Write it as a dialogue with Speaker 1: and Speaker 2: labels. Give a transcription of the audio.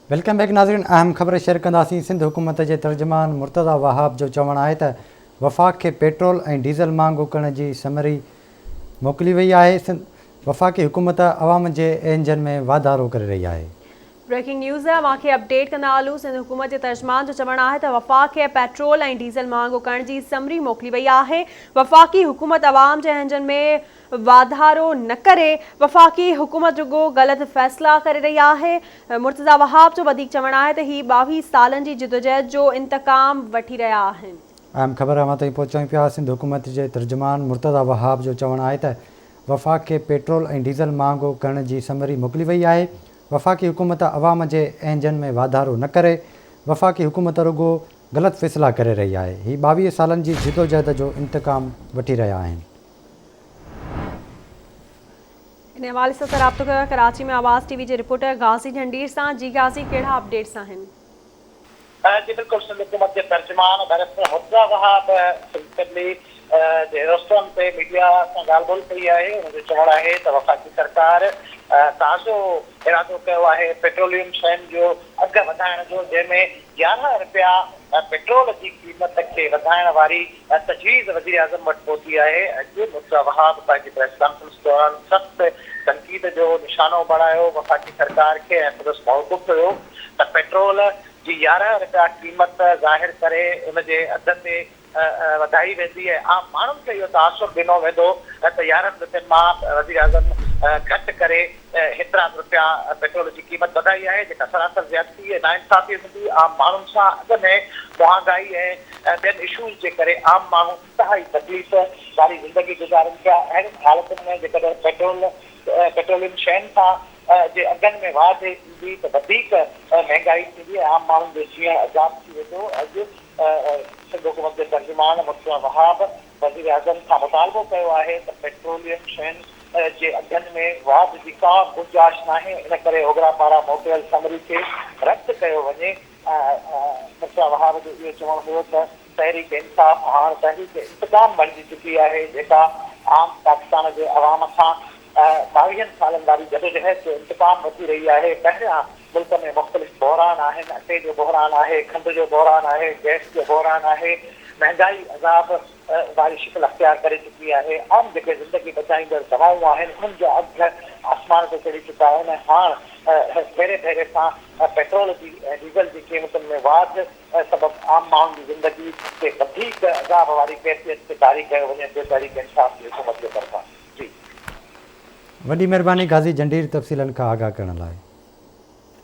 Speaker 1: Welcome back नाज़रीन। अहम ख़बर शेयर कंदासीं। सिंध हुकूमत के तर्जुमान मुर्तज़ा वहाब जो चवणु आहे त वफ़ाक़ खे पेट्रोल ऐं डीज़ल महांगो करण जी समरी मोकिली वई आहे। वफ़ाक़ी हुकूमत अवाम जे इंजन में वाधारो करे रही आहे।
Speaker 2: ब्रेकिंग न्यूज़ है, मांखे अपडेट कंदा हलूं। सिंध हुकूमत जे तर्जुमान जो चवणु आहे त वफ़ाक़ खे पेट्रोल ऐं डीज़ल महांगो करण जी समरी मोकिली वई आहे। वफ़ाक़ी हुकूमत अवाम जे इंजन में वाधारो न करे वफ़ाक़ी हुकूमत रुगो ग़लत फ़ैसिला करे रही आहे। मुर्तज़ा वहाब जो वधीक चवणु आहे त ही 22 सालनि जी जिदोजहद जो इंतकाम वठी रहिया आहिनि।
Speaker 1: अहम ख़बर अवां ताईं पहुचायूं पिया। सिंध हुकूमत जे तर्जुमान मुर्तज़ा वहाब जो चवणु आहे त वफ़ाक़ खे पेट्रोल ऐं डीज़ल महांगो करण जी समरी मोकिली वई आहे। वफ़ाक़ी हुकूमत अवाम जे इंजन में वाधारो न करे वफ़ाक़ी हुकूमत रुगो ग़लति फ़ैसिला करे रही आहे। ही 22 सालनि जी जिदोजहद जो इंतकाम वठी रहिया आहिनि।
Speaker 2: इन हवाले सां राब्तो कयो कराची में आवाज़ टीवी जे रिपोर्टर गाज़ी जंडीर सां। जी गाज़ी, कहिड़ा अपडेट्स आहिनि?
Speaker 3: जी बिल्कुल, सिंध हुकूमत के तर्जुमान दरअसल मुर्तज़ा वहाब असेंबली जे रस्तनि ते मीडिया सां ॻाल्हि ॿोल कई आहे। हुनजो चवणु आहे त वफ़ाक़ी सरकार ताज़ो इरादो कयो आहे पेट्रोलियम शयुनि जो अघु वधाइण जो, जंहिंमें 11 रुपया पेट्रोल जी क़ीमत खे वधाइण वारी तजवीज़ वज़ीर आज़म वटि पहुती आहे। अॼु मुर्तज़ा वहाब पंहिंजी प्रेस कॉन्फ्रेंस दौरान सख़्त तनक़ीद जो निशानो बढ़ायो। वफ़ाक़ी सरकार खे ऐं संदसि मौक़िफ़ कयो त पेट्रोल जी 11 रुपया क़ीमत ज़ाहिर करे उनजे अघ ते वधाई वेंदी आहे। आम माण्हुनि खे इहो तासुर ॾिनो वेंदो त 11 रुपयनि मां वज़ीर आज़म घटि करे हेतिरा रुपया पेट्रोल जी क़ीमत वधाई आहे, जेका सरासर ज़्यादती ऐं नाइंसाफ़ी हूंदी। आम माण्हुनि सां अॻ में महांगाई ऐं ॿियनि इशूज़ जे करे आम माण्हू इंतिहाई तकलीफ़ वारी ज़िंदगी गुज़ारनि पिया। अहिड़ियुनि हालतुनि में जेकॾहिं पेट्रोलियम शयुनि सां जे अघनि में वाधि ईंदी त वधीक महांगाई थींदी ऐं आम माण्हुनि जो जीअं अज़ाब थी वेंदो। अॼु सिंध हुकूमत जे तर्जुमान मुर्तज़ा वहाब वज़ीर आज़म खां मुतालबो कयो आहे त पेट्रोलियम शयुनि जे अघनि में वाधि जी का गुंजाइश न आहे, इन करे ओघरा पारां मोकिलियल समरी खे रद्द कयो वञे। मुर्तज़ा वहाब जो इहो चवणु हुयो त तहरीक इंसाफ़ हाणे तहरीक इंतकाम बणिजी चुकी आहे, जेका आम पाकिस्तान जे अवाम खां 22 सालनि वारी जदोजहद जो इंतकाम वठी रही आहे। पहिरियां मुल्क में मुख़्तलिफ़ बहरान आहिनि। अटे जो बहरान आहे, खंड जो बहरान आहे, गैस जो बहरान आहे। महांगाई अज़ाब वारी शिकिल अख़्तियार करे चुकी आहे। आम जेके ज़िंदगी बचाईंदड़ दवाऊं आहिनि उन्हनि जा अघ आसमान ते चढ़ी चुका आहिनि। हाणे भेरे भेरे सां पेट्रोल जी ऐं डीज़ल जी क़ीमतुनि में वाधि सबबु आम माण्हुनि जी ज़िंदगी खे वधीक अज़ाब वारी कैफ़ियत ते जारी कयो वञे पियो तहरीक इंसाफ़ जी हुकूमत जे तरफ़ां। जी,
Speaker 1: वॾी महिरबानी गाज़ी जंडीर तफ़सीलनि खां आगाह करण लाइ।